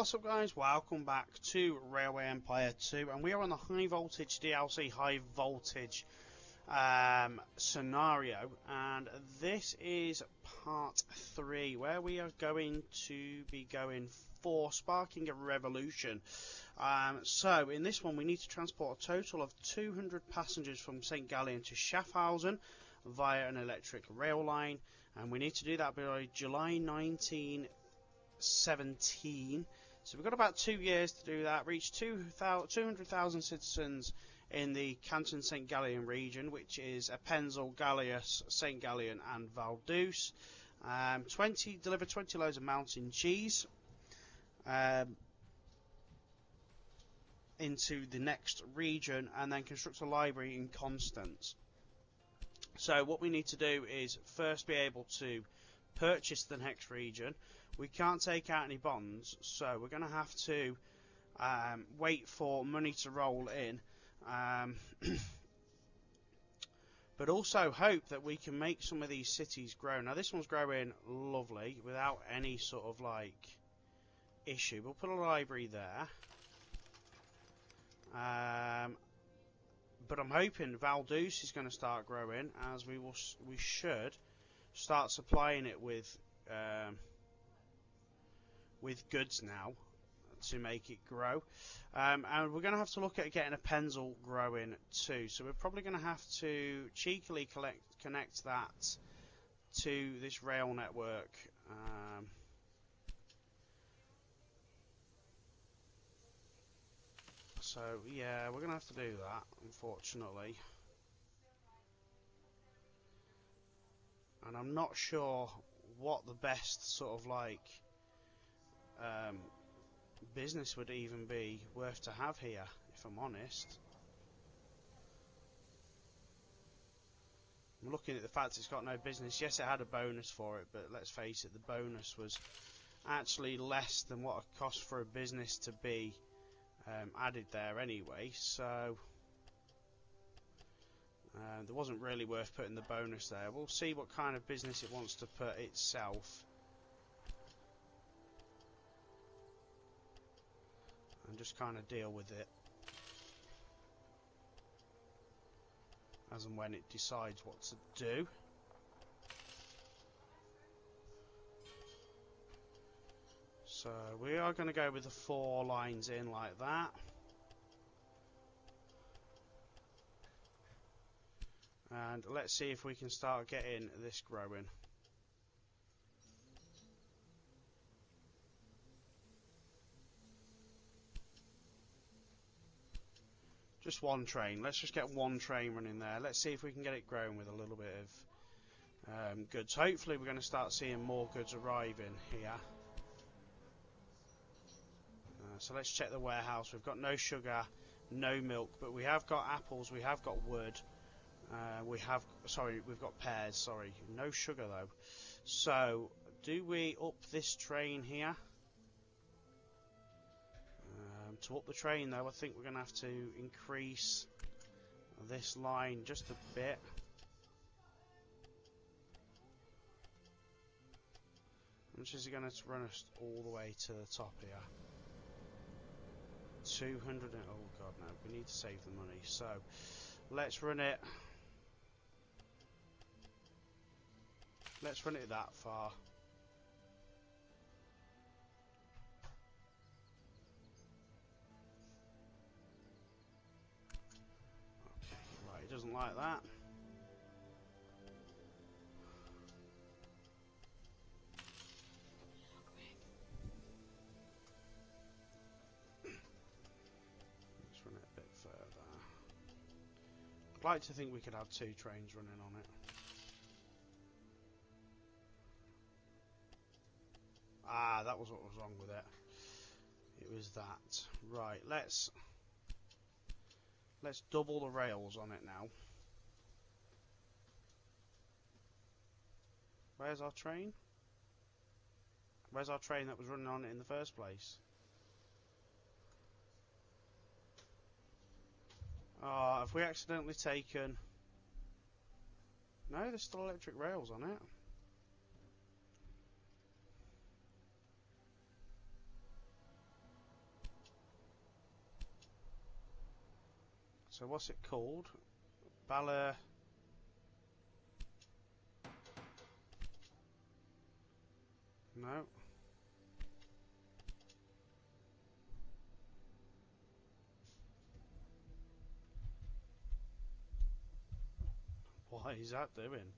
What's up guys, welcome back to Railway Empire 2, and we are on the high voltage DLC high voltage scenario, and this is part 3 where we are going to be going for sparking a revolution. So in this one we need to transport a total of 200 passengers from St Gallen to Schaffhausen via an electric rail line, and we need to do that by July 1917. So we've got about 2 years to do that, reach 200,000 citizens in the Canton of St region, which is Appenzell, Glarus, St Gallen and Vaduz. Deliver 20 loads of mountain cheese into the next region, and then construct a library in Constance. So what we need to do is first be able to purchase the next region. We can't take out any bonds, so we're going to have to wait for money to roll in, but also hope that we can make some of these cities grow. Now this one's growing lovely without any sort of like issue. We'll put a library there, but I'm hoping Vaduz is going to start growing, as we should start supplying it with goods now to make it grow, and we're going to have to look at getting Appenzell growing too. So we're probably going to have to cheekily connect that to this rail network. So yeah, we're going to have to do that, unfortunately. And I'm not sure what the best sort of like business would even be worth to have here, if I'm honest. I'm looking at the fact it's got no business. Yes, it had a bonus for it, but let's face it, the bonus was actually less than what it cost for a business to be added there anyway, so it wasn't really worth putting the bonus there. We'll see what kind of business it wants to put itself, and just kind of deal with it as and when it decides what to do. So we are going to go with the 4 lines in like that. And let's see if we can start getting this growing. Just one train. Let's just get one train running there. Let's see if we can get it growing with a little bit of goods. Hopefully we're going to start seeing more goods arriving here. So let's check the warehouse. We've got no sugar, no milk, but we have got apples, we have got wood, we've got pears, sorry. No sugar though. So, do we up this train here? To up the train though, I think we're going to have to increase this line just a bit. How much is it going to run us all the way to the top here? 200 and, oh god no, we need to save the money, so let's run it that far. Okay, right, it doesn't like that. I'd like to think we could have 2 trains running on it. Ah, that was what was wrong with it. It was that. Right, let's double the rails on it now. Where's our train? Where's our train that was running on it in the first place? Oh, have we accidentally taken... No, there's still electric rails on it. So what's it called? Bala... No. What is that doing?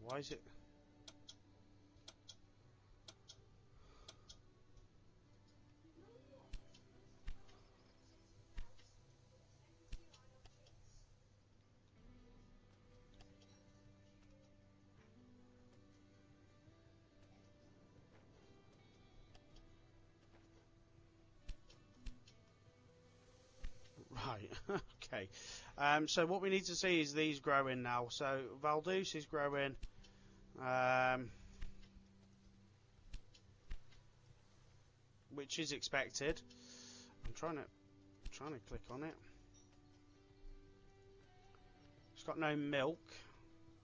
Why is it... Right, okay. So what we need to see is these growing now. So Vaduz is growing. Which is expected. I'm trying to click on it. It's got no milk,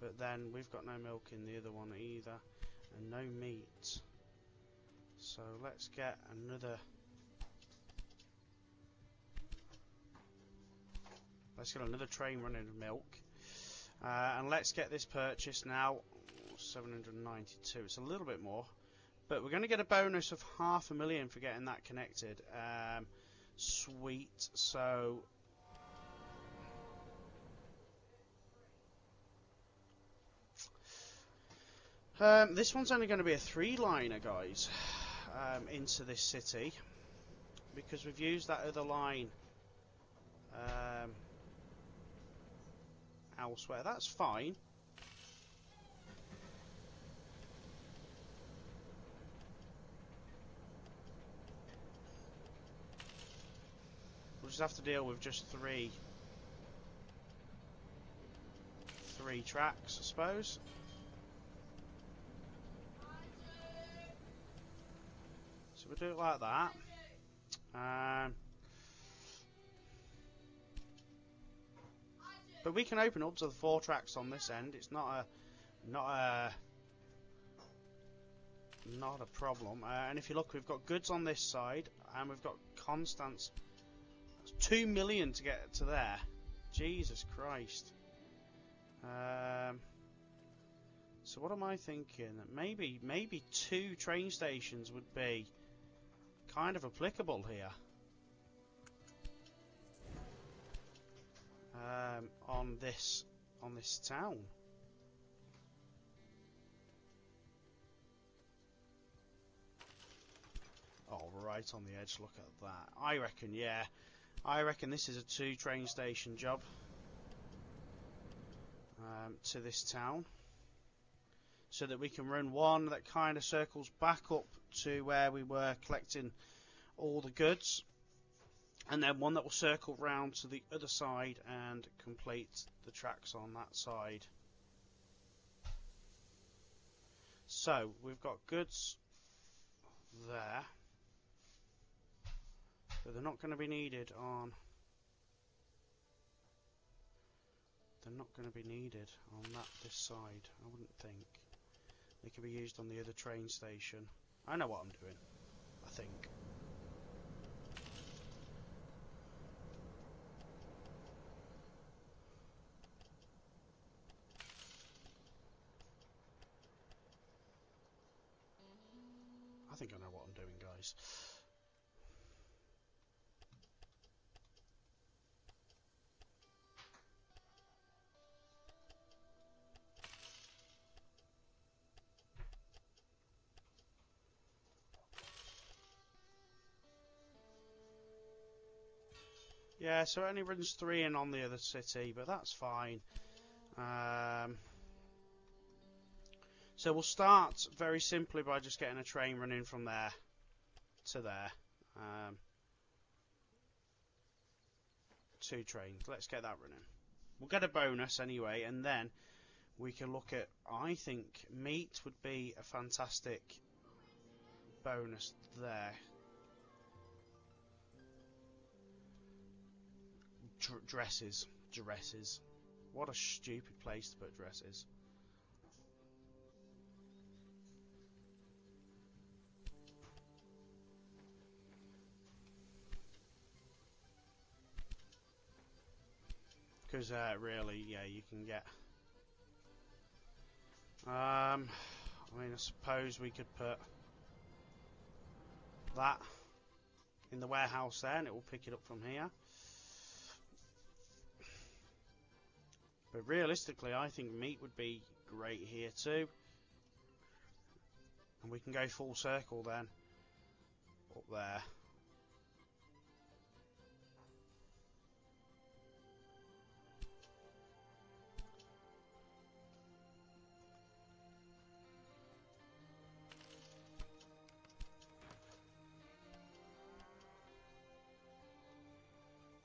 but then we've got no milk in the other one either, and no meat. So let's get another. Let's get another train running of milk, and let's get this purchased now. 792. It's a little bit more, but we're going to get a bonus of 500,000 for getting that connected. Sweet. So this one's only going to be a 3-liner, guys, into this city, because we've used that other line elsewhere. That's fine. We'll just have to deal with just three tracks, I suppose. So we'll do it like that. But we can open up to the 4 tracks on this end. It's not a problem. And if you look, we've got goods on this side, and we've got Constance. It's 2 million to get to there. Jesus Christ. So what am I thinking? That maybe 2 train stations would be kind of applicable here. On this town. Oh, right on the edge. Look at that. I reckon, yeah. I reckon this is a 2 train station job to this town, so that we can run one that kind of circles back up to where we were collecting all the goods, and then one that will circle round to the other side and complete the tracks on that side. So we've got goods there, but they're not going to be needed on. They're not going to be needed on this side. I wouldn't think. They could be used on the other train station. I know what I'm doing, I think. I think I know what I'm doing, guys. Yeah, so it only runs 3 in on the other city, but that's fine. So we'll start very simply by just getting a train running from there to there. 2 trains. Let's get that running. We'll get a bonus anyway, and then we can look at, I think meat would be a fantastic bonus there. Dresses. What a stupid place to put dresses. because really, yeah, you can get. I mean, I suppose we could put that in the warehouse there, and it will pick it up from here. But realistically, I think meat would be great here too. And we can go full circle then. Up there.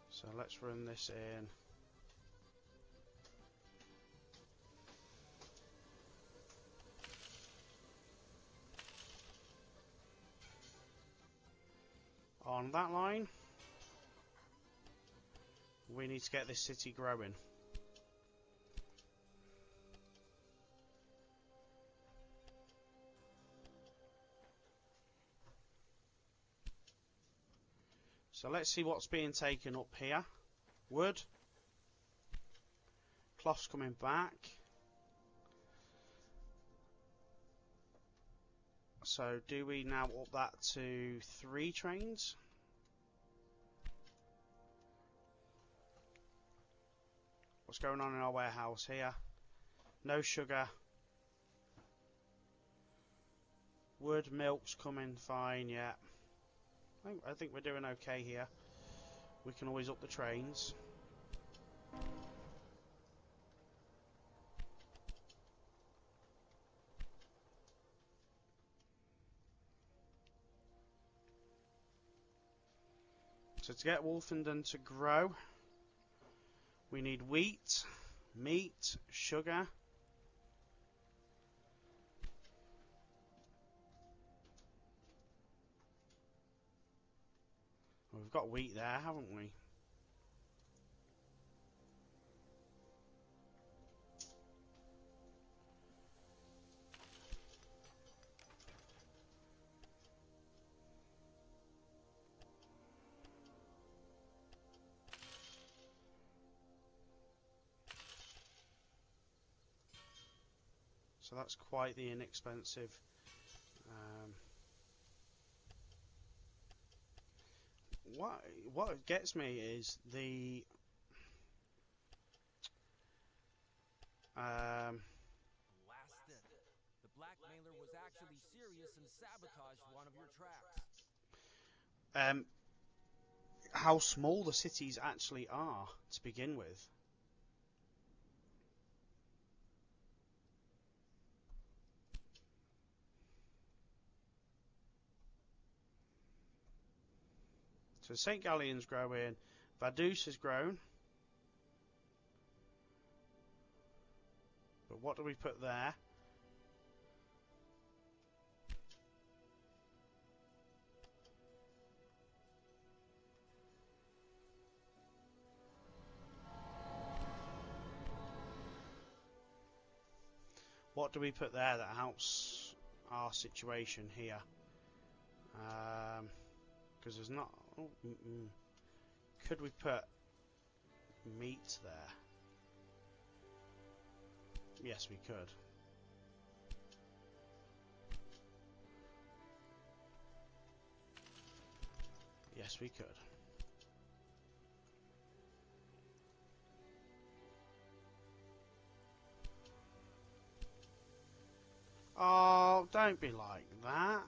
So let's run this in. On that line, we need to get this city growing. So let's see what's being taken up here. Wood. Cloth's coming back. So do we now up that to 3 trains? What's going on in our warehouse here? No sugar. Wood, milk's coming fine, yeah. I think we're doing okay here. We can always up the trains. So to get Wolfenden to grow, we need wheat, meat, sugar. Well, we've got wheat there, haven't we? So that's quite the inexpensive. What gets me is the Blasted. The blackmailer was actually serious and sabotaged one of your tracks. How small the cities actually are to begin with. So St. Gallen's growing, Vaduz has grown. But what do we put there? What do we put there that helps our situation here? Because there's not... Oh, could we put meat there? Yes, we could. Yes, we could. Oh, don't be like that.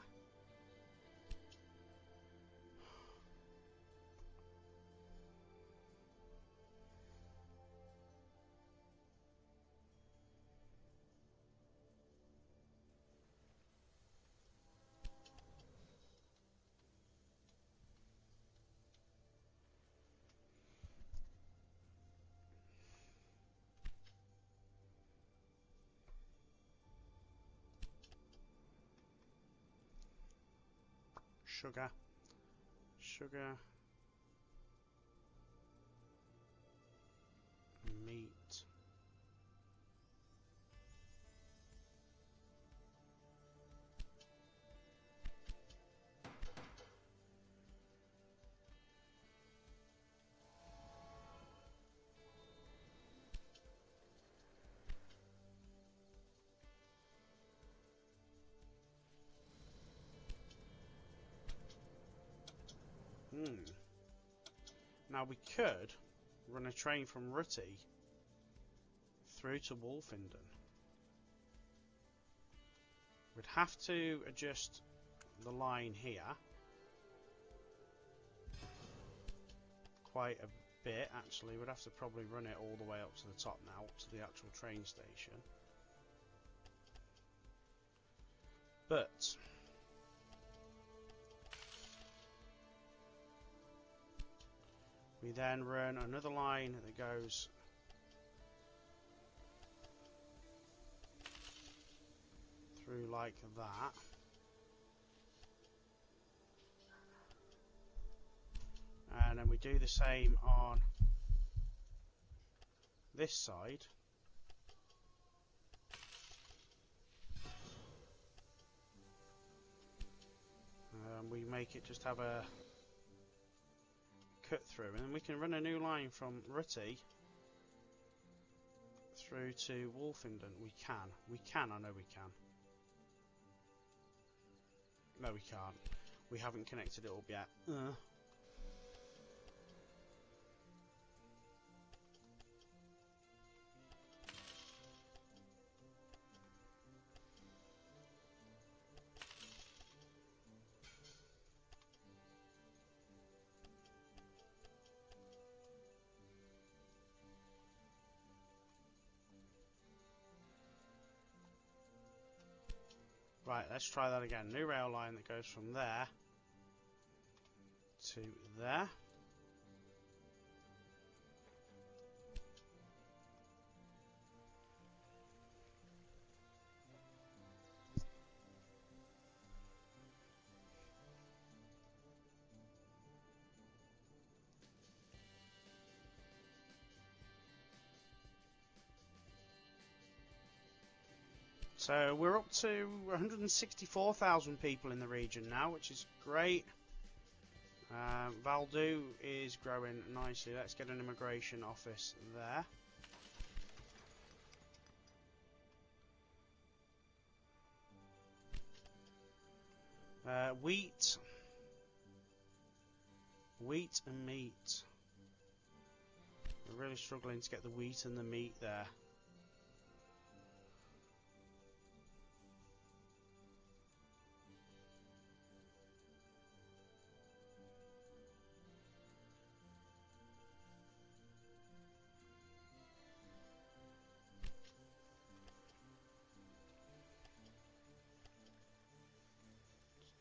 Sugar. Meat. Now we could run a train from Rüti through to Wolfenden. We'd have to adjust the line here quite a bit, actually. We'd have to probably run it all the way up to the top now, up to the actual train station. But we then run another line that goes through like that. And then we do the same on this side. We make it just have a cut through, and then we can run a new line from Rüti through to Wolfenden. We can, I know we can. No, we can't. We haven't connected it up yet. Right, let's try that again. New rail line that goes from there to there. So we're up to 164,000 people in the region now, which is great. Vaduz is growing nicely. Let's get an immigration office there. Wheat and meat. We're really struggling to get the wheat and the meat there.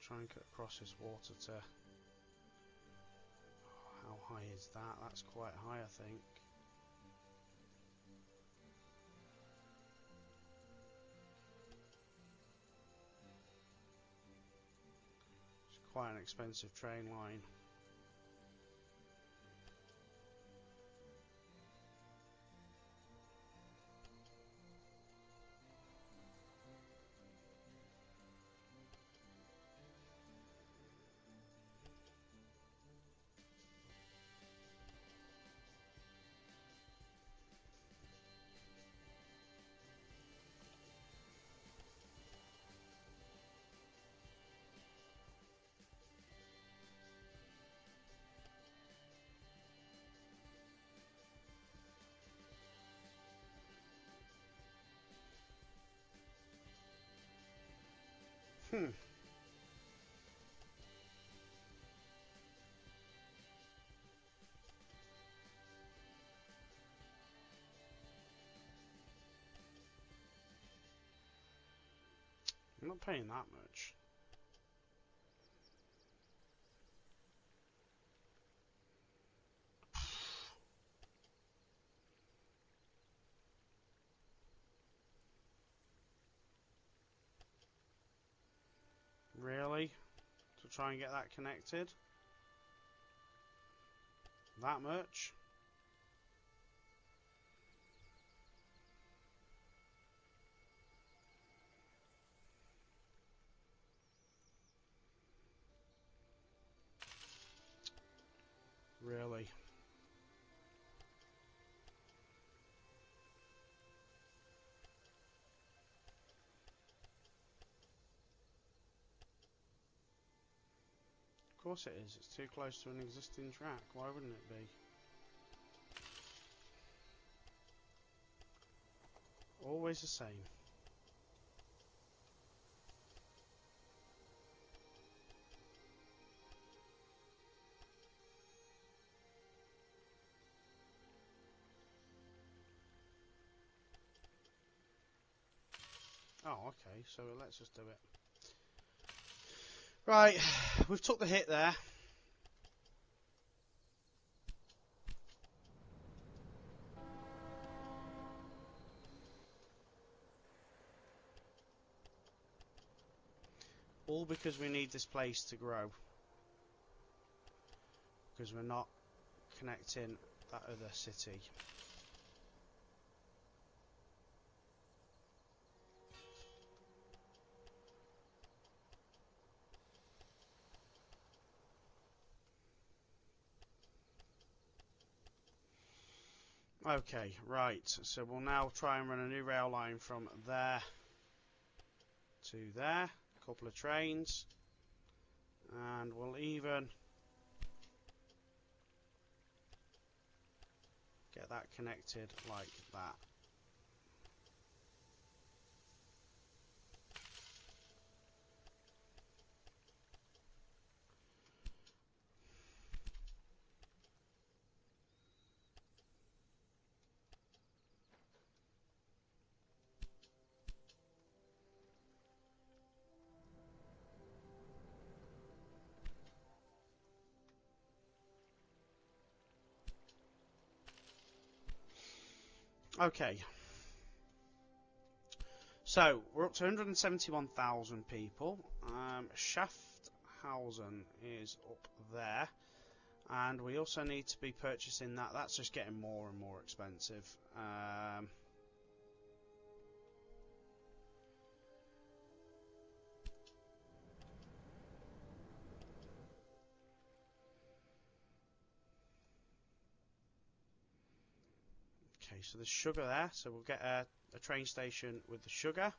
Try and cut across this water to... how high is that? That's quite high, I think. It's quite an expensive train line. I'm not paying that much. Really? To try and get that connected? That much? Really? course it is. It's too close to an existing track. Why wouldn't it be? Always the same. Oh, okay, so let's just do it. Right, we've took the hit there. All because we need this place to grow. Because we're not connecting that other city. Okay, right, so we'll now try and run a new rail line from there to there, a couple of trains, and we'll even get that connected like that. Okay, so we're up to 171,000 people. Schaffhausen is up there, and we also need to be purchasing that. That's just getting more and more expensive. Okay, so there's sugar there, so we'll get a train station with the sugar.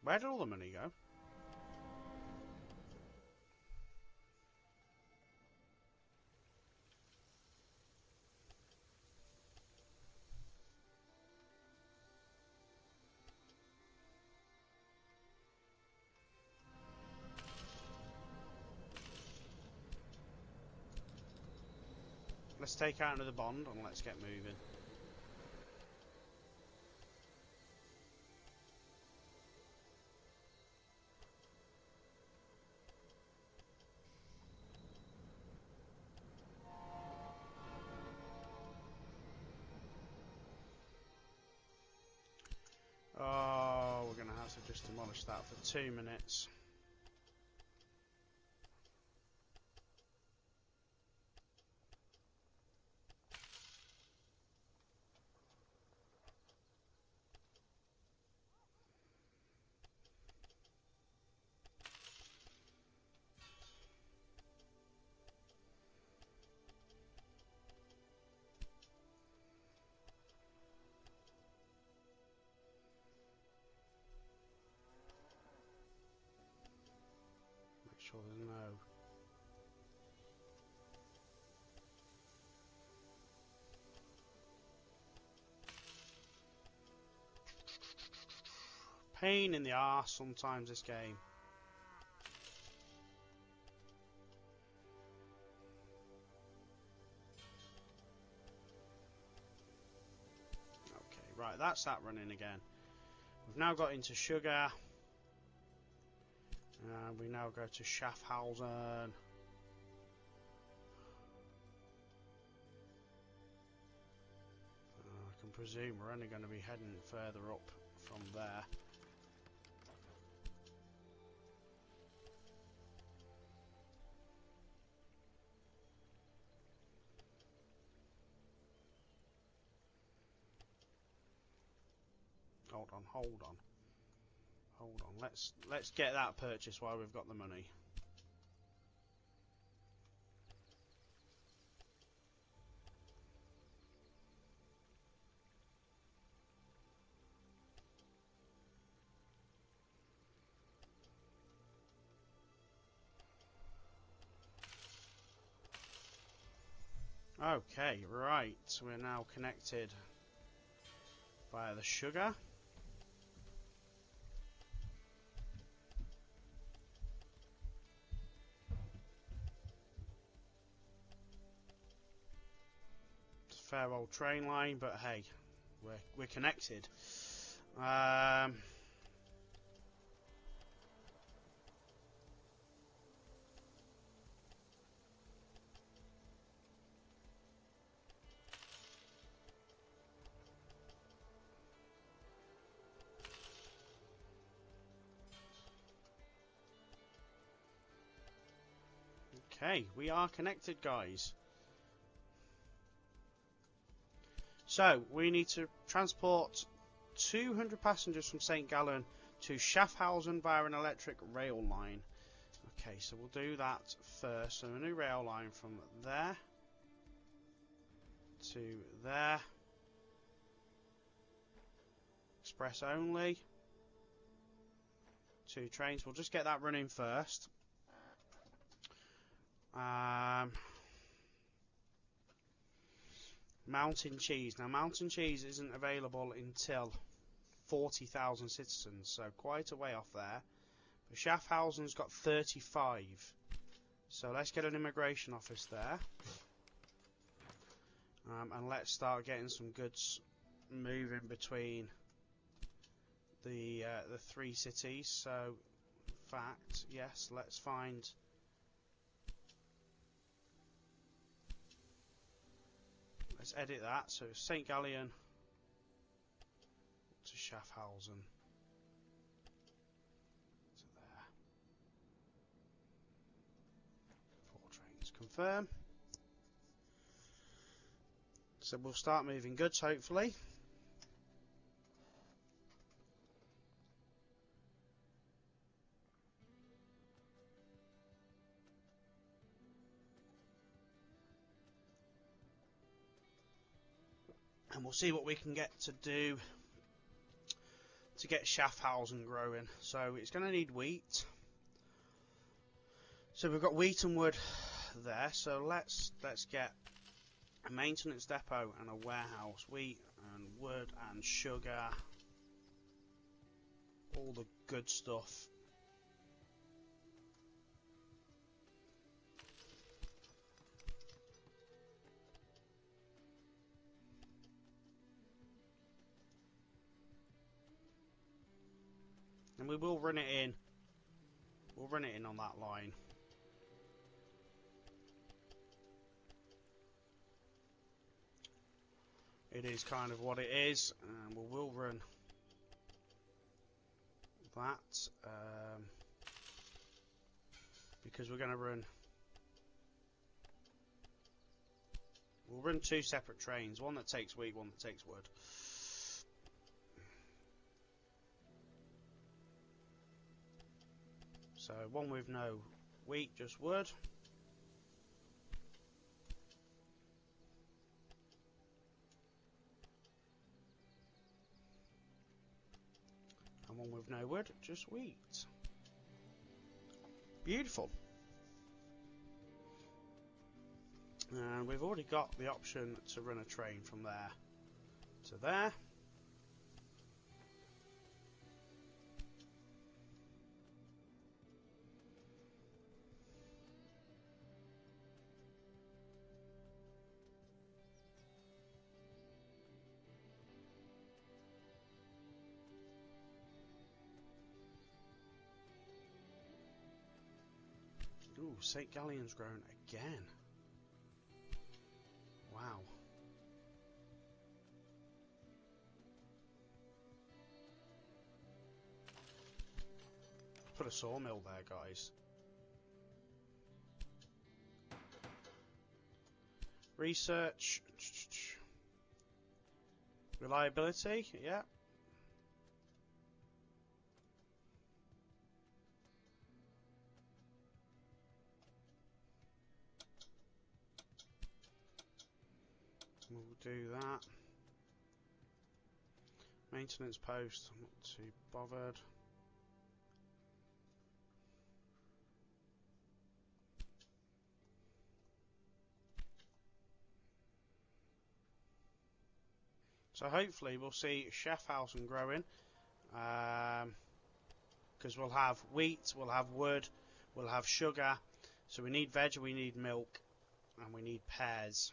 Where did all the money go? Let's take out another bond and let's get moving. Oh, we're going to have to just demolish that for 2 minutes. Make sure there's no... Pain in the arse sometimes this game. Okay, right, that's that running again. We've now got into sugar. And we now go to Schaffhausen. I can presume we're only going to be heading further up from there. Hold on, hold on. Hold on, let's get that purchase while we've got the money. Okay, right, so we're now connected via the sugar. It's a fair old train line, but hey, we're connected. Okay, we are connected, guys. So, we need to transport 200 passengers from St. Gallen to Schaffhausen via an electric rail line. Okay, so we'll do that first. So, a new rail line from there to there. Express only. 2 trains. We'll just get that running first. Mountain cheese. Now, mountain cheese isn't available until 40,000 citizens, so quite a way off there. But Schaffhausen's got 35. So let's get an immigration office there. And let's start getting some goods moving between the 3 cities. So, in fact, yes, let's find... Let's edit that. So, St. Gallen to Schaffhausen. To there. 4 trains. Confirm. So, we'll start moving goods, hopefully. And we'll see what we can get to do to get Schaffhausen growing. So it's going to need wheat. So we've got wheat and wood there. So let's get a maintenance depot and a warehouse. Wheat and wood and sugar. All the good stuff. And we will run it in. We'll run it in on that line. It is kind of what it is, and we will run that because we're going to run. We'll run 2 separate trains, one that takes wheat, one that takes wood. So one with no wheat, just wood. And one with no wood, just wheat. Beautiful. And we've already got the option to run a train from there to there. Ooh, St. Gallen's grown again. Wow. Put a sawmill there, guys. Research. Reliability, yeah. We'll do that. Maintenance post, I'm not too bothered. So hopefully we'll see Schaffhausen growing, because we'll have wheat, we'll have wood, we'll have sugar. So we need veg, we need milk, and we need pears.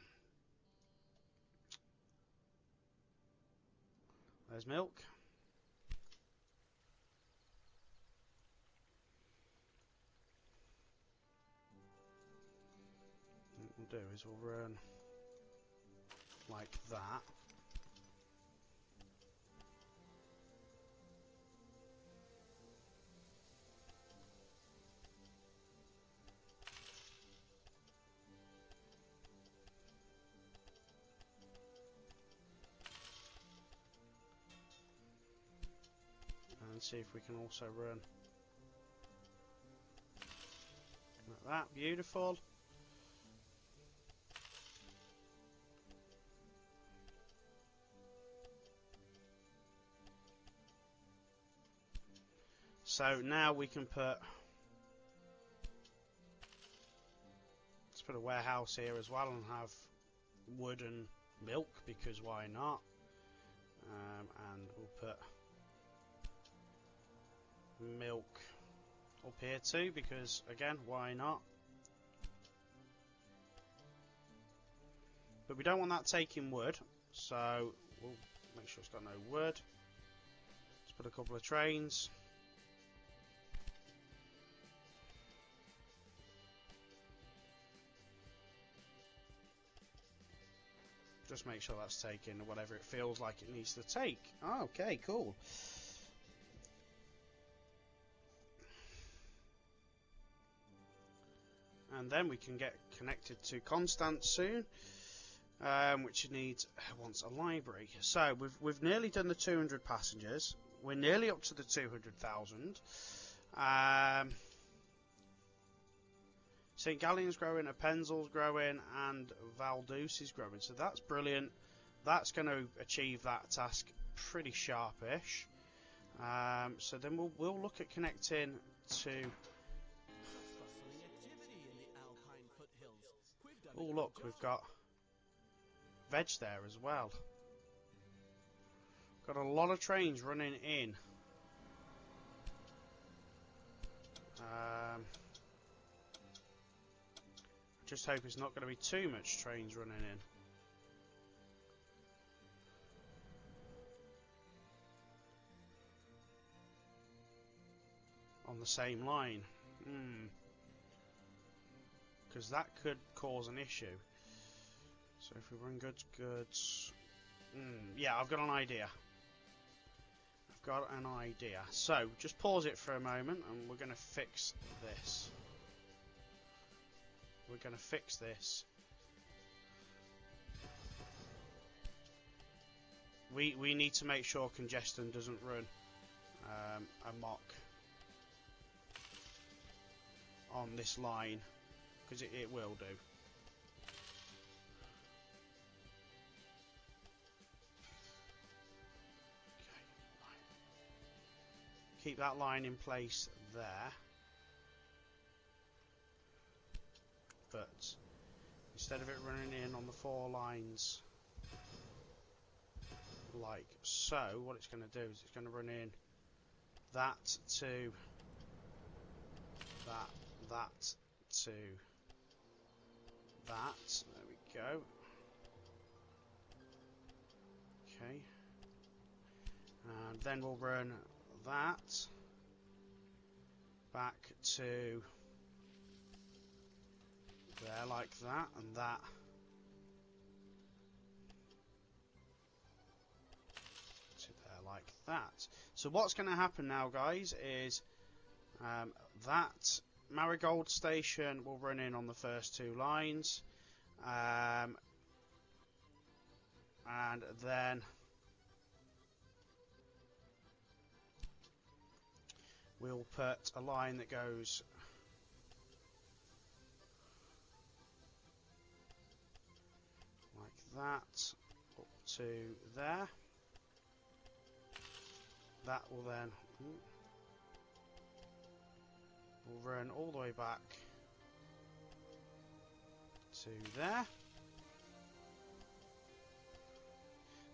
There's milk. What we'll do is we'll run like that. And see if we can also run like that. Beautiful. So now we can let's put a warehouse here as well and have wood and milk, because why not? And we'll put milk up here too, because again, why not? But we don't want that taking wood, so we'll make sure it's got no wood. Let's put a couple of trains. Just make sure that's taking whatever it feels like it needs to take. Oh, okay, cool. And then we can get connected to Constance soon, which wants a library. So we've nearly done the 200 passengers. We're nearly up to the 200,000. St. Gallen's growing, Appenzell's growing, and Vaduz is growing. So that's brilliant. That's going to achieve that task pretty sharpish. So then we'll look at connecting to. Oh look, we've got veg there as well. Got a lot of trains running in. Just hope it's not going to be too much trains running in. On the same line. Because that could cause an issue. So if we run goods. Yeah, I've got an idea. So just pause it for a moment and we're going to fix this. We need to make sure congestion doesn't run amok on this line, because it will do. Keep that line in place there. But instead of it running in on the 4 lines like so, what it's going to do is it's going to run in that to that to that. There we go. Okay. And then we'll run that back to there like that, and that to there like that. So what's going to happen now, guys, is that Marigold station will run in on the first 2 lines, and then we'll put a line that goes like that up to there. That will then will run all the way back to there.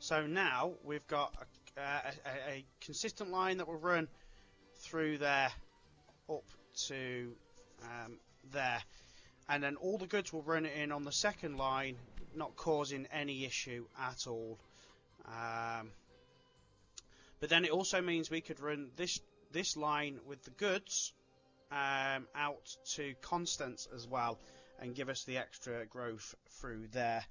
So now we've got a consistent line that will run through there up to there, and then all the goods will run in on the second line, not causing any issue at all. But then it also means we could run this line with the goods out to Constance as well, and give us the extra growth through there.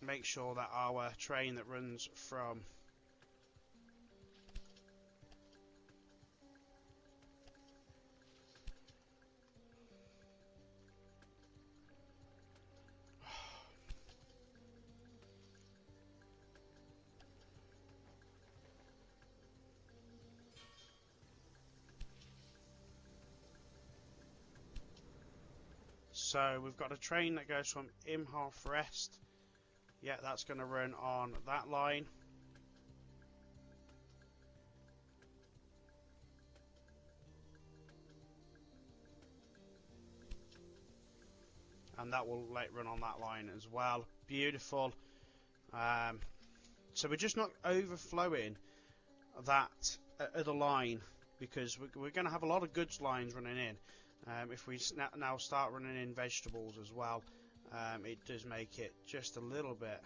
Make sure that our train that runs from so we've got a train that goes from Imhoff. Yeah, that's going to run on that line. And that will run on that line as well. Beautiful. So we're just not overflowing that other line, because we're going to have a lot of goods lines running in. If we now start running in vegetables as well, it does make it just a little bit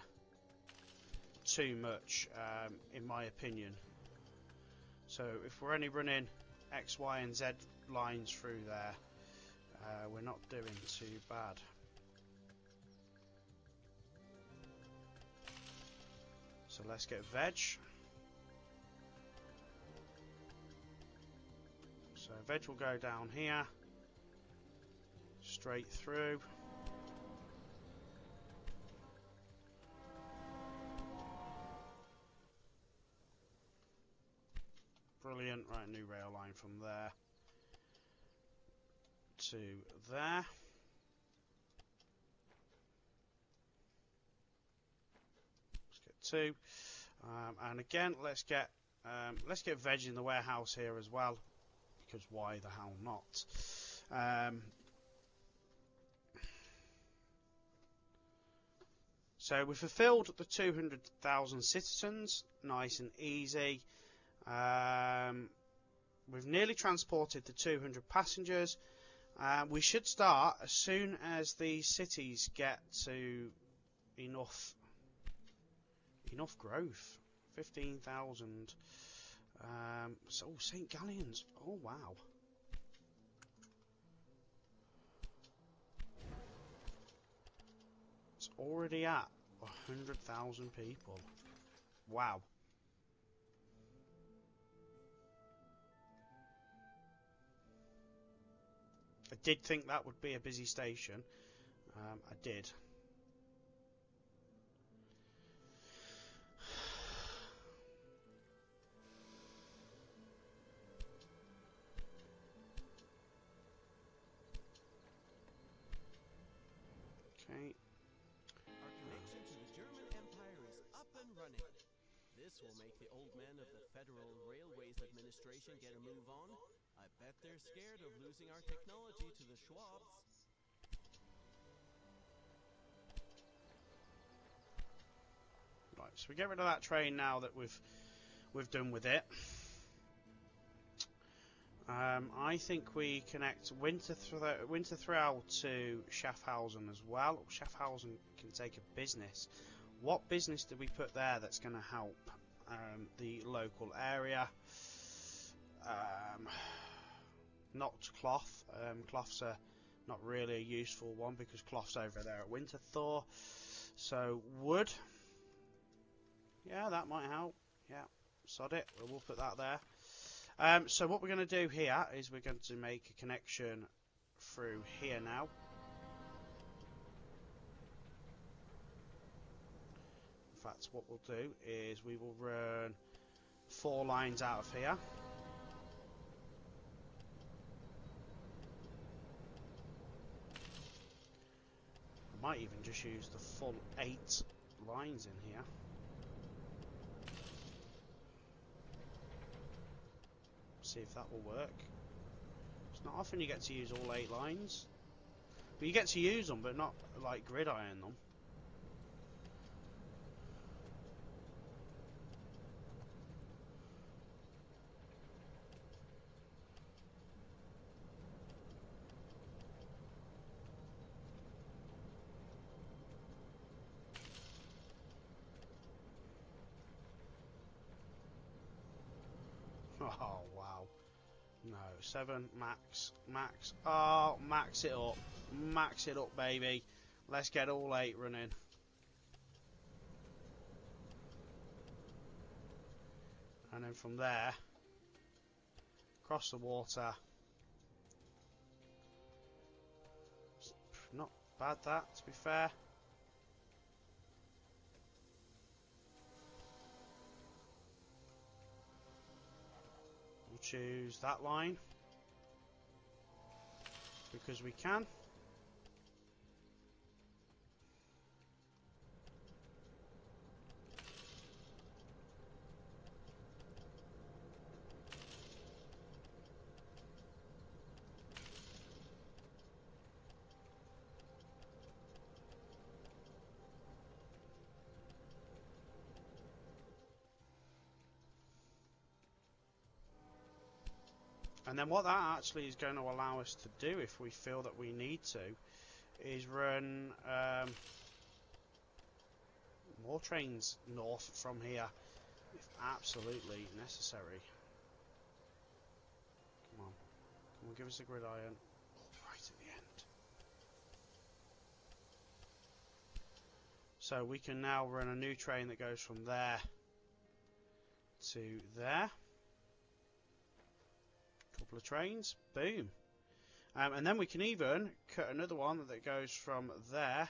too much, in my opinion. So if we're only running X, Y and Z lines through there, we're not doing too bad. So let's get veg. So veg will go down here, straight through. Brilliant. Right, new rail line from there to there. Let's get two, and again let's get veg in the warehouse here as well, because why the hell not? So we fulfilled the 200,000 citizens, nice and easy. We've nearly transported the 200 passengers. We should start as soon as the cities get to enough growth. 15,000. So St. Gallen's. Oh wow. It's already at 100,000 people. Wow. I did think that would be a busy station. I did. Okay. Our connection to the German Empire is up and running. This will make the old men of the Federal Railways Administration get a move on. I bet they're scared of losing our technology to the Schwabs. Right, so we get rid of that train now that we've done with it. I think we connect Winterthur to Schaffhausen as well. Schaffhausen can take a business. What business did we put there that's going to help the local area? Not cloth. Cloth's not really a useful one because cloth's over there at Winterthur. So wood. Yeah, that might help. Yeah, sod it. We'll put that there. So what we're going to do here is we're going to make a connection through here now. In fact, what we'll do is we will run 4 lines out of here. I might even just use the full 8 lines in here. See if that will work. It's not often you get to use all 8 lines. But you get to use them, but not like gridiron them. 7 max, max. Oh, max it up. Max it up, baby. Let's get all 8 running. And then from there, across the water. Not bad that, to be fair. We'll choose that line because we can. And then what that actually is going to allow us to do, if we feel that we need to, is run more trains north from here, if absolutely necessary. Come on, give us a gridiron. Oh, right at the end. So we can now run a new train that goes from there to there. Couple of trains, boom. And then we can even cut another one that goes from there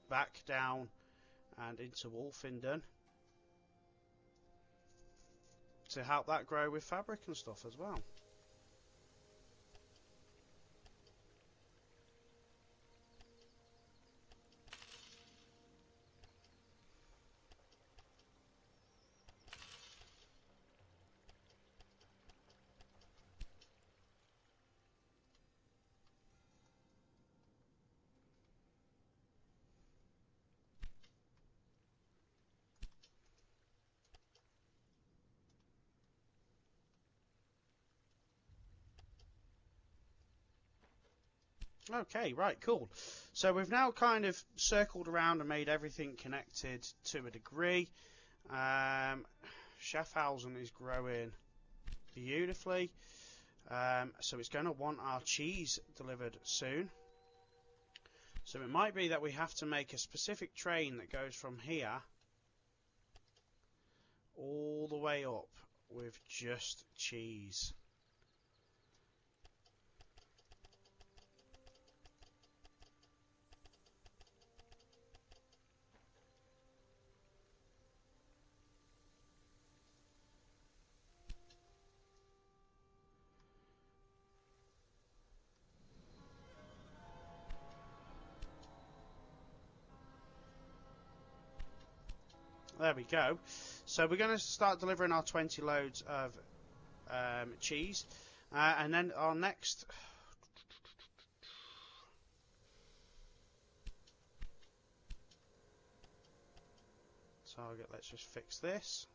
back down and into Wolfenden to help that grow with fabric and stuff as well. Okay, right, cool. So we've now kind of circled around and made everything connected to a degree. Schaffhausen is growing beautifully. So it's going to want our cheese delivered soon. So it might be that we have to make a specific train that goes from here all the way up with just cheese. There we go. So we're going to start delivering our 20 loads of cheese. And then our next target, let's just fix this.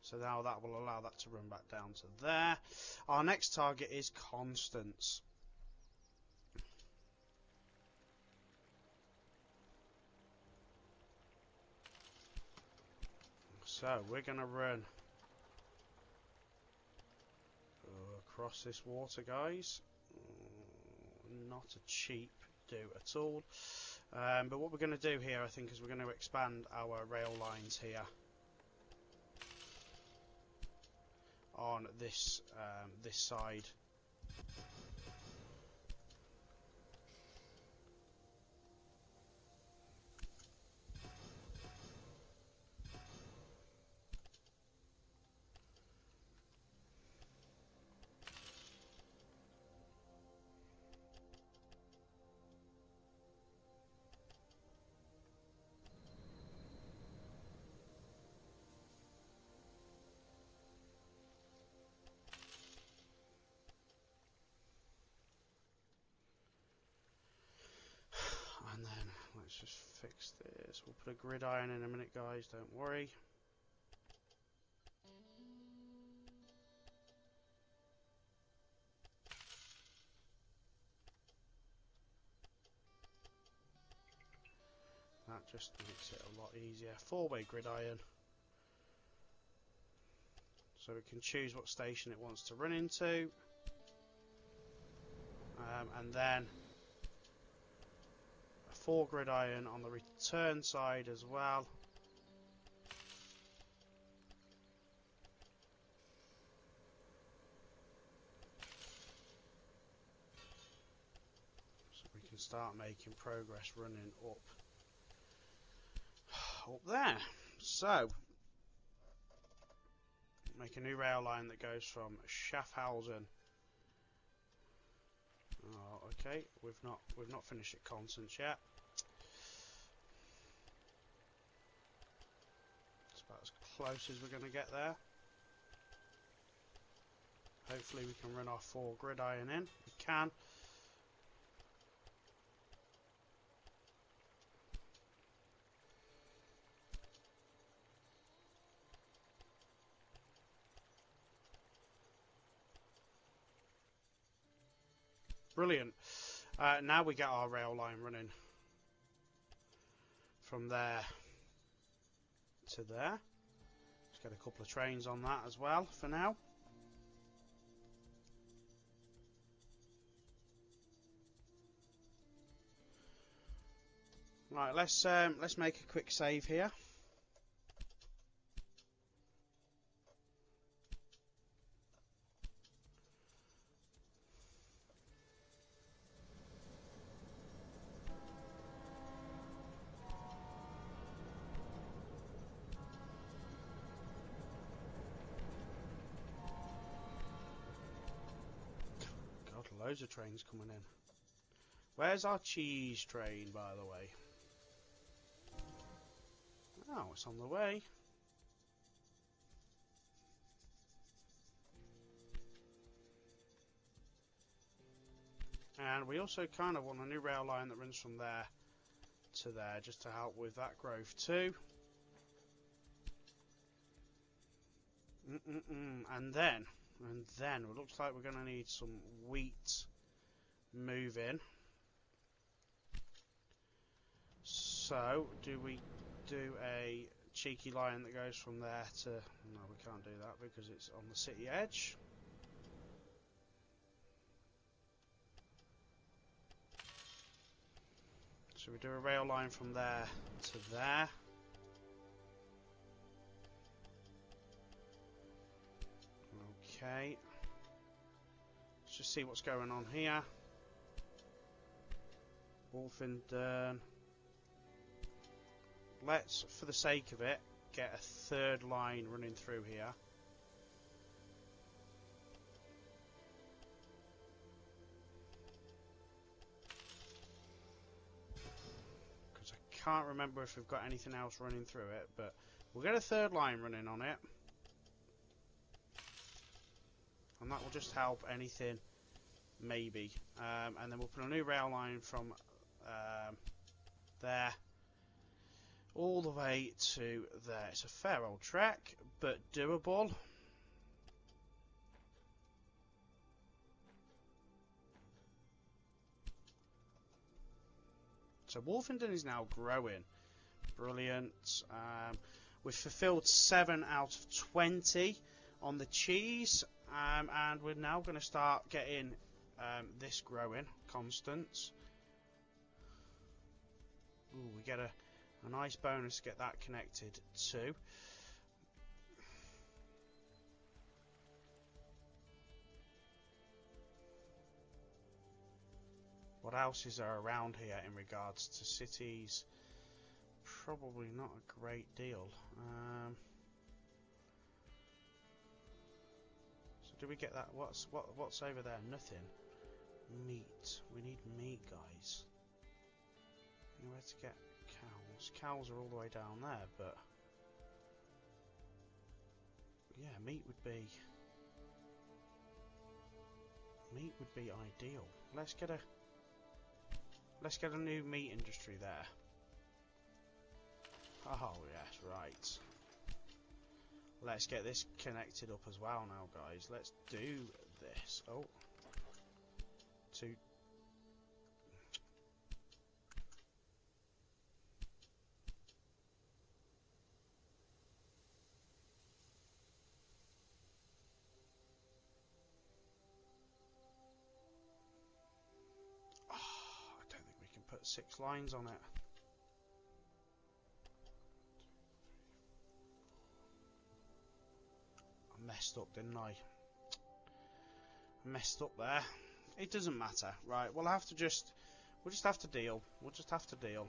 So now that will allow that to run back down to there. Our next target is Constance. So we're going to run across this water, guys. Not a cheap do at all. But what we're going to do here, I think, is we're going to expand our rail lines here on this this side. Let's just fix this. We'll put a gridiron in a minute, guys, don't worry. That That just makes it a lot easier. 4-way gridiron. So we can choose what station it wants to run into. And then a 4 gridiron on the return side as well. So we can start making progress running up there. So make a new rail line that goes from Schaffhausen. Oh, okay, we've not finished at Constance yet. It's about as close as we're going to get there. Hopefully we can run our 4 gridiron in. We can. Brilliant. Now we get our rail line running from there to there. Let's get a couple of trains on that as well for now. Right, let's make a quick save here. Loads of trains coming in. Where's our cheese train, by the way? Oh, it's on the way. And we also kind of want a new rail line that runs from there to there, just to help with that growth too. And then it looks like we're going to need some wheat moving. So, do we do a cheeky line that goes from there to... No, we can't do that because it's on the city edge. So we do a rail line from there to there. Okay, let's just see what's going on here. Wolfenden. Let's, for the sake of it, get a 3rd line running through here. Because I can't remember if we've got anything else running through it, but we'll get a 3rd line running on it. And that will just help anything, maybe. And then we'll put a new rail line from there all the way to there. It's a fair old trek, but doable. So Wolfenden is now growing. Brilliant. We've fulfilled 7 out of 20 on the cheese. And we're now going to start getting this growing, Constance. Ooh, we get a nice bonus to get that connected too. What else is there around here in regards to cities? Probably not a great deal. Do we get that? What's over there? Nothing. Meat. We need meat, guys. Anywhere to get cows. Cows are all the way down there, but yeah, meat would be ideal. Let's get a new meat industry there. Oh yes, right. Let's get this connected up as well now, guys. Let's do this. Oh. 6 lines on it. I messed up, didn't I? Messed up there. It doesn't matter. Right, we'll just have to deal. We'll just have to deal.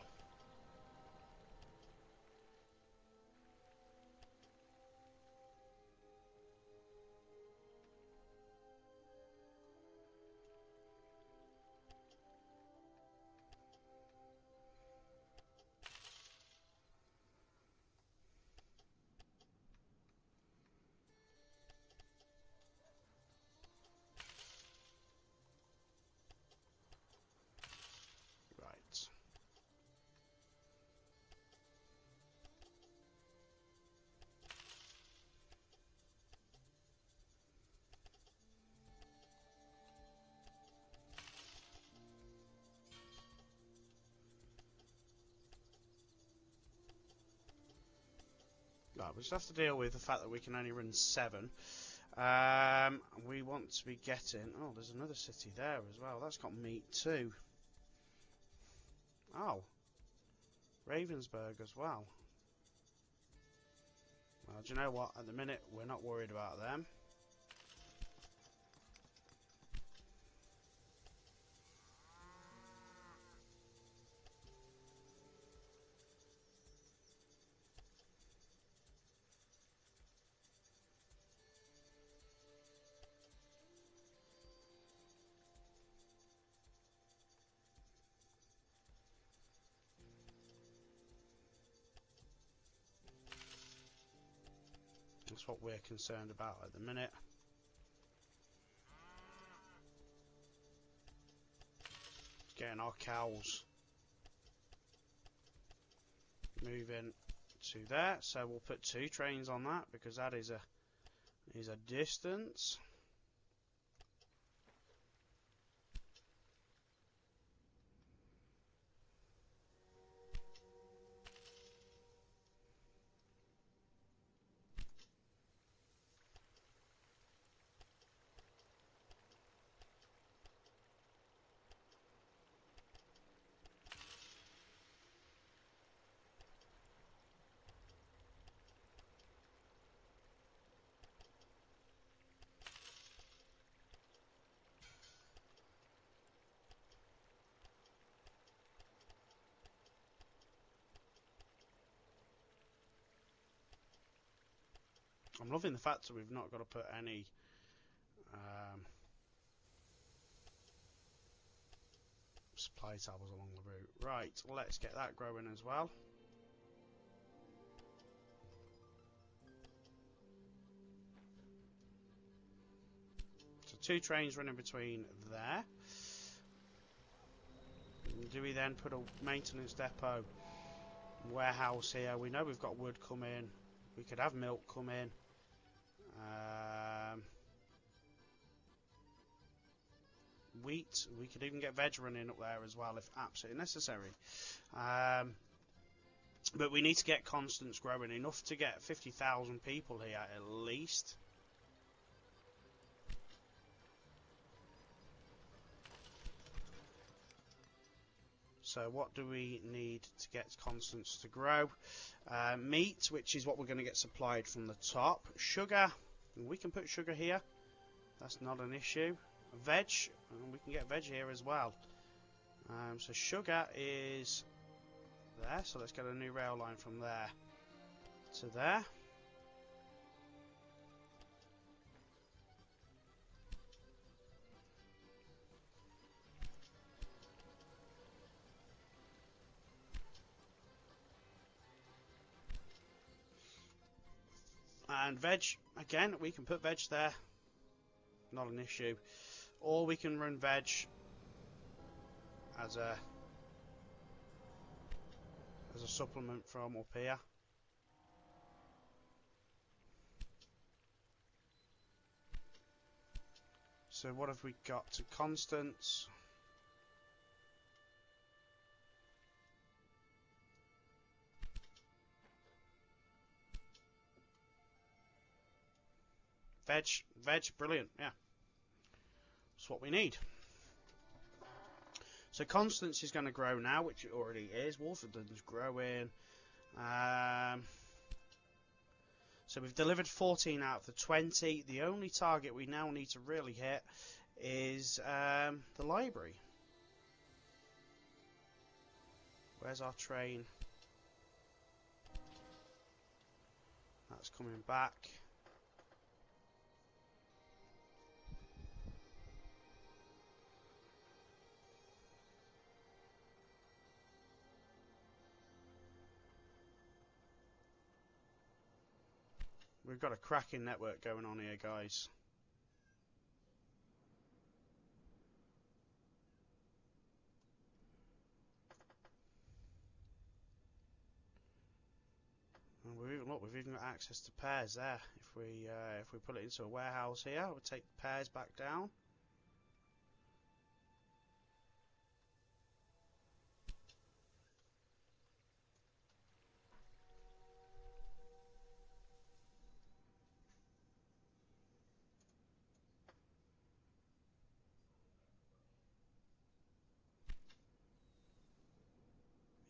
Right, we just have to deal with the fact that we can only run 7. We want to be getting... Oh, there's another city there as well. That's got meat too. Oh. Ravensburg as well. Well, do you know what? At the minute, we're not worried about them. That's what we're concerned about at the minute. Getting our cows moving to there, so we'll put 2 trains on that because that is a distance. I'm loving the fact that we've not got to put any supply towers along the route. Right, let's get that growing as well. So 2 trains running between there. Do we then put a maintenance depot, warehouse here? We know we've got wood come in. We could have milk come in. Wheat. We could even get veg running up there as well if absolutely necessary. But we need to get Constance growing enough to get 50,000 people here at least. So what do we need to get Constance to grow? Meat, which is what we're going to get supplied from the top. Sugar, we can put sugar here. That's not an issue. Veg, we can get veg here as well. So sugar is there. So let's get a new rail line from there to there. And veg, again, we can put veg there. Not an issue. Or we can run veg as a supplement from up here. So what have we got to Constance? Veg, brilliant, yeah. That's what we need. So Constance is going to grow now, which it already is. Wolfenden's growing. So we've delivered 14 out of the 20. The only target we now need to really hit is the library. Where's our train? That's coming back. We've got a cracking network going on here, guys. And we've even got access to pairs there. If we put it into a warehouse here, we'll take pairs back down.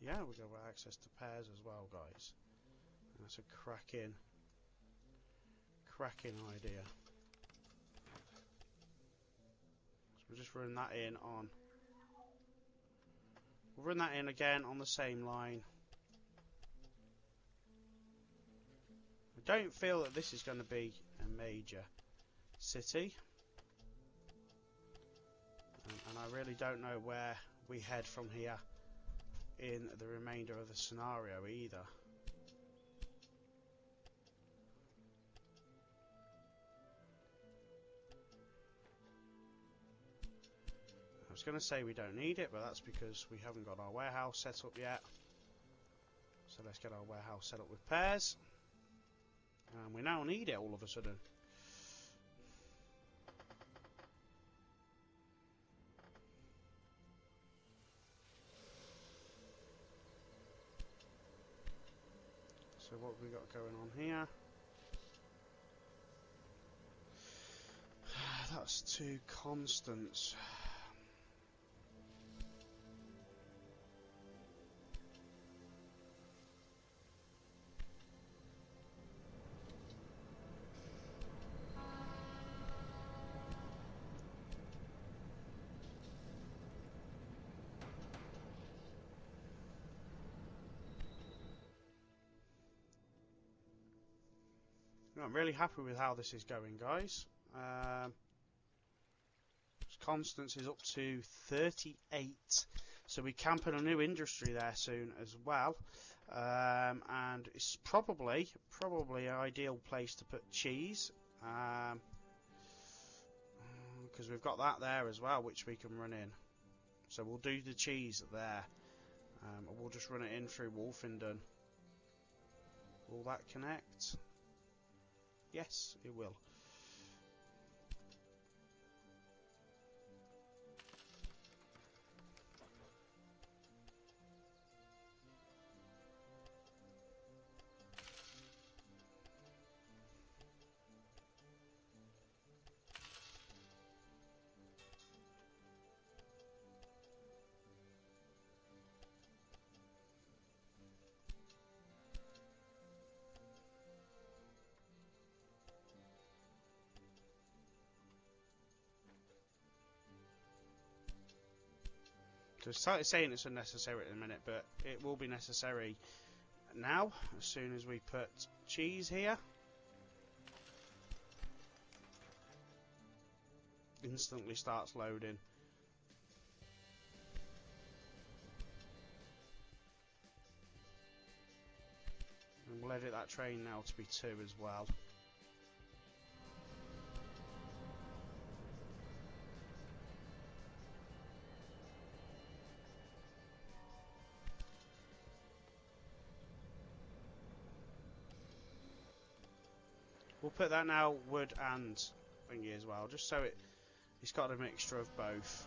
Yeah, we've got access to pairs as well, guys. And that's a cracking idea. So we'll just run that in on. We'll run that in again on the same line. I don't feel that this is going to be a major city. And I really don't know where we head from here in the remainder of the scenario either. I was going to say we don't need it, but that's because we haven't got our warehouse set up yet. So let's get our warehouse set up with pairs. And we now need it all of a sudden. So what have we got going on here? That's two constants. I'm really happy with how this is going, guys. Constance is up to 38, so we can put a new industry there soon as well. And it's probably an ideal place to put cheese, because we've got that there as well, which we can run in. So we'll do the cheese there. We'll just run it in through Wolfenden. Will that connect? Yes, it will. So it's started saying it's unnecessary at the minute, but it will be necessary now, as soon as we put cheese here. Instantly starts loading. And we'll edit that train now to be 2 as well. We'll put that now wood and thingy as well, just so it's got a mixture of both.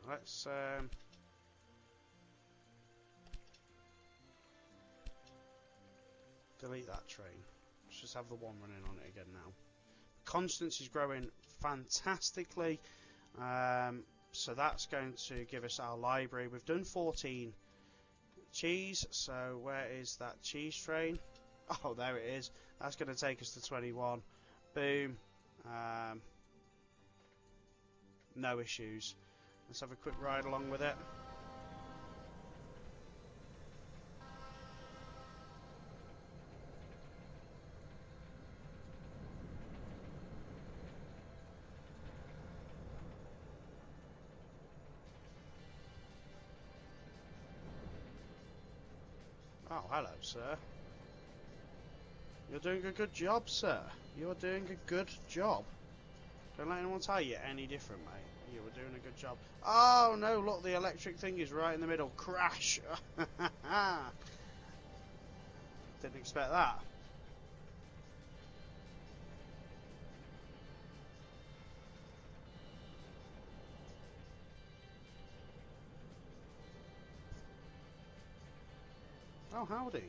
Let's delete that train. Let's just have the one running on it again now. Constance is growing fantastically. So that's going to give us our library. We've done 14 cheese. So where is that cheese train? Oh, there it is. That's going to take us to 21. Boom. No issues. Let's have a quick ride along with it. Oh, hello, sir. You're doing a good job, sir. You're doing a good job. Don't let anyone tell you any different, mate. You were doing a good job. Oh, no, look, the electric thing is right in the middle. Crash! Didn't expect that. Oh, howdy.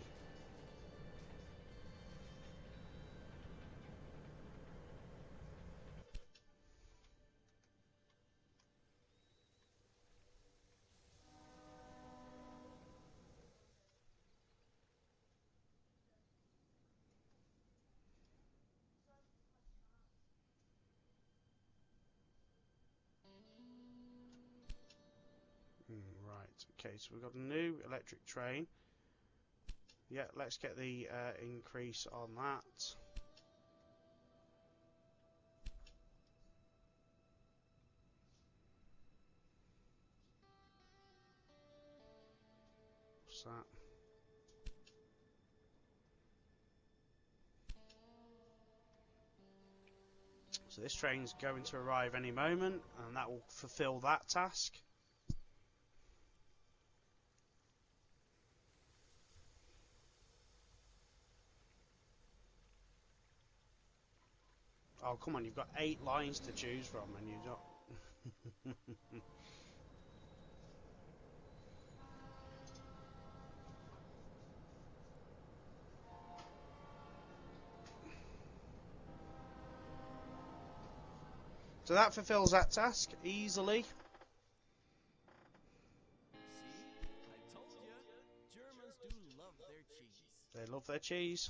Right, okay, so we've got a new electric train. Yeah, let's get the increase on that. What's that? So this train's going to arrive any moment, and that will fulfill that task. Oh, come on, you've got 8 lines to choose from, and you don't... So that fulfills that task easily. See? I told you. Germans do love their cheese. They love their cheese.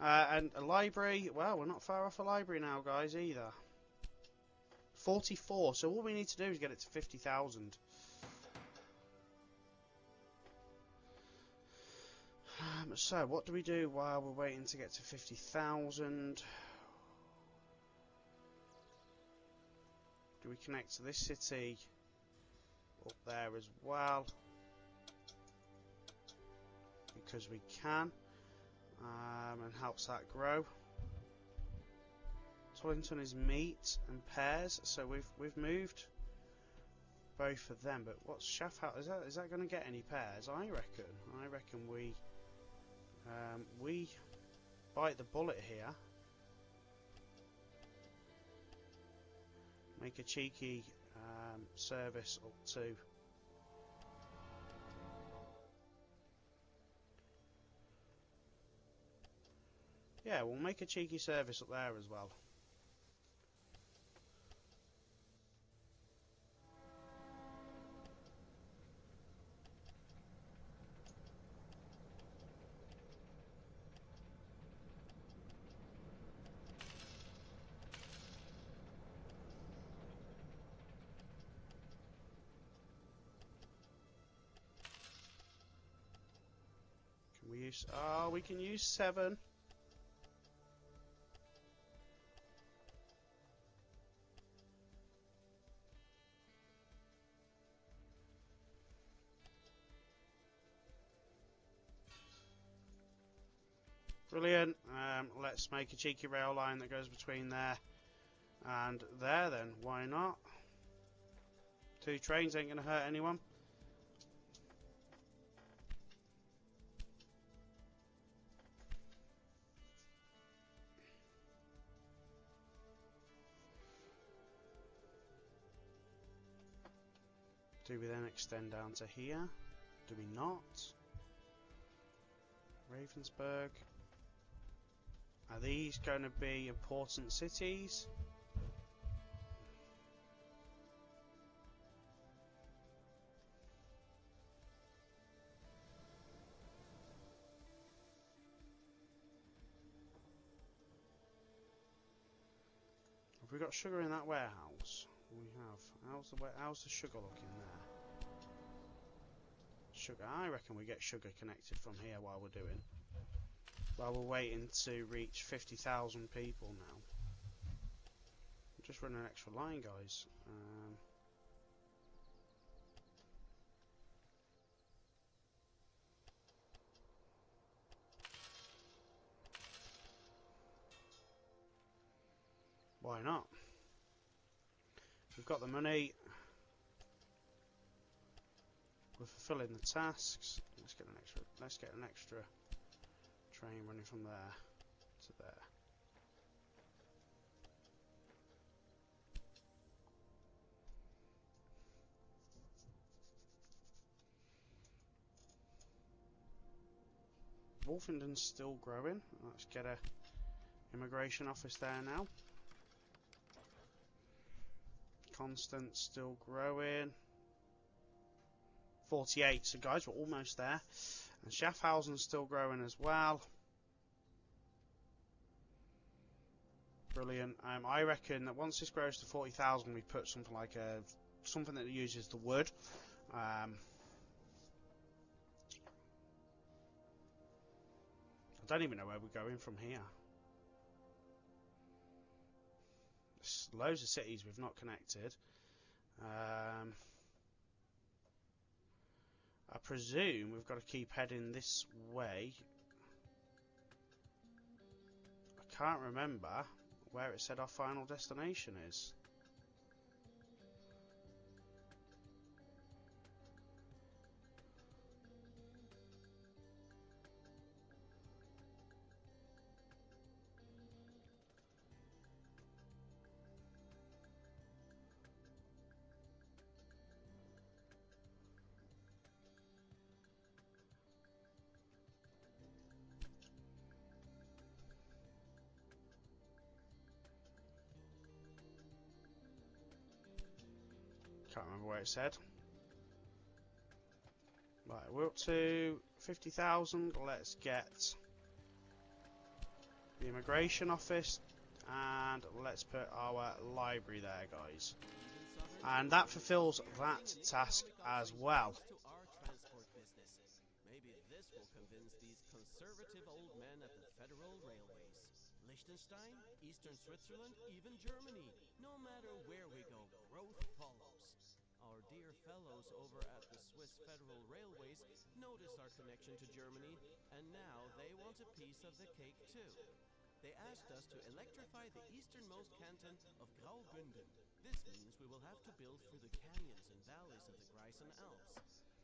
And a library, well, we're not far off a library now, guys, either. 44, so all we need to do is get it to 50,000. So, what do we do while we're waiting to get to 50,000? Do we connect to this city up there as well? Because we can. And helps that grow. Tollington is meat and pears, so we've moved both of them. But what's Schaffhausen? Is that going to get any pears? I reckon we bite the bullet here. Make a cheeky service up to. Yeah, we'll make a cheeky service up there as well. Can we use... Oh, we can use 7. Brilliant. Let's make a cheeky rail line that goes between there and there then. Why not? 2 trains ain't going to hurt anyone. Do we then extend down to here? Do we not? Ravensburg. Are these going to be important cities? Have we got sugar in that warehouse? We have. How's the sugar looking there? Sugar. I reckon we get sugar connected from here while we're doing. While we're waiting to reach 50,000 people now. I'm just running an extra line, guys. Why not? We've got the money. We're fulfilling the tasks. Let's get an extra train running from there to there. Wolfenden's still growing. Let's get a immigration office there now. Constant's still growing. 48, so guys, we're almost there. And Schaffhausen's still growing as well. Brilliant. I reckon that once this grows to 40,000, we put something like something that uses the wood. I don't even know where we're going from here. There's loads of cities we've not connected. I presume we've got to keep heading this way. I can't remember where it said our final destination is. Can't remember where it said. Right, we're up to 50,000. Let's get the immigration office and let's put our library there, guys. And that fulfills that task as well. Maybe this will convince these conservative old men at the Federal Railways. Liechtenstein, Eastern Switzerland, even Germany. No matter where we go, growth follows. Our dear fellows over at the Swiss Federal Railways noticed our connection to Germany, and now they want a piece of the cake too. They asked us to electrify the easternmost canton of Graubünden. This means we will have to build through the canyons and valleys of the Greißen Alps.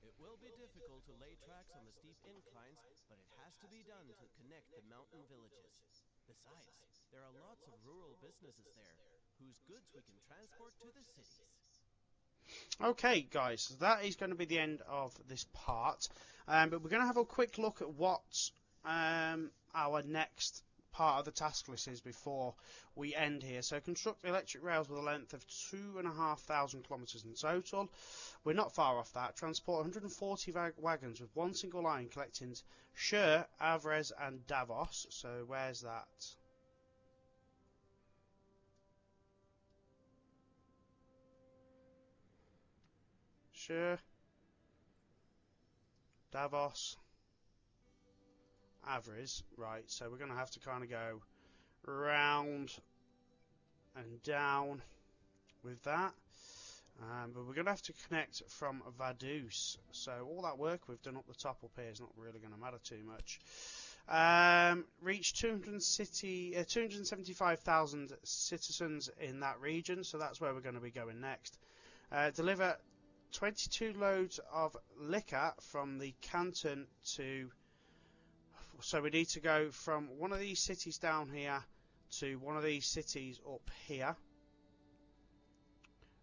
It will be difficult to lay tracks on the steep inclines, but it has to be done to connect the mountain villages. Besides, there are lots of rural businesses there, whose goods we can transport to the cities. Okay, guys, so that is going to be the end of this part. But we're going to have a quick look at what our next part of the task list is before we end here. So construct electric rails with a length of 2,500 kilometres in total. We're not far off that. Transport 140 wagons with one single line collecting Schur, Avres and Davos. So where's that? Schur, Davos, Avres, right, so we're going to have to kind of go round and down with that, but we're going to have to connect from Vaduz, so all that work we've done up the top up here is not really going to matter too much. Reach 275,000 citizens in that region, so that's where we're going to be going next. Deliver 22 loads of liquor from the canton to, so we need to go from one of these cities down here to one of these cities up here,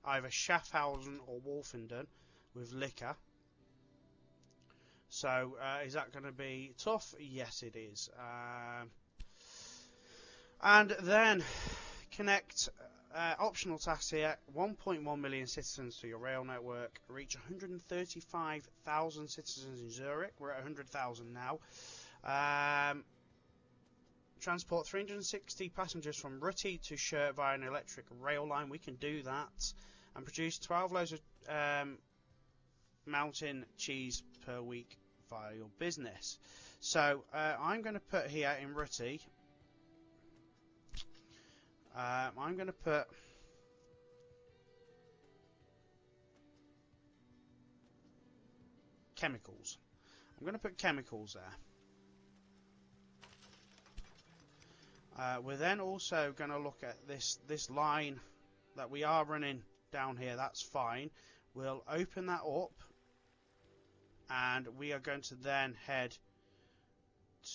either Schaffhausen or Wolfenden with liquor. So is that going to be tough? Yes, it is. And then connect optional task here, 1.1 million citizens to your rail network, reach 135,000 citizens in Zurich, we're at 100,000 now. Transport 360 passengers from Rüti to Schaffhausen via an electric rail line, we can do that. And produce 12 loads of mountain cheese per week via your business. So I'm going to put here in Rüti, I'm going to put chemicals. I'm going to put chemicals there. We're then also going to look at this line that we are running down here. That's fine. We'll open that up, and we are going to then head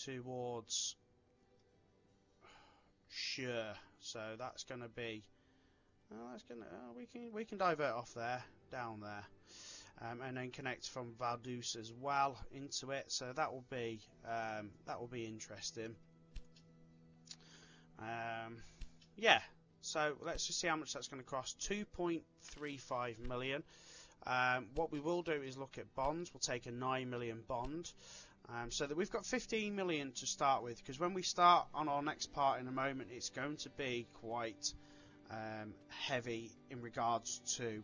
towards Sure. So that's going to be. We can divert off there, down there, and then connect from Vaduz as well into it. So that will be interesting. Yeah. So let's just see how much that's going to cost. 2.35 million. What we will do is look at bonds. We'll take a 9 million bond. So that we've got 15 million to start with, because when we start on our next part in a moment, it's going to be quite heavy in regards to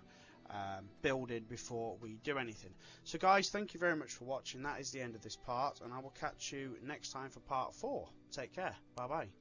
building before we do anything. So guys, thank you very much for watching. That is the end of this part, and I will catch you next time for part 4. Take care. Bye bye.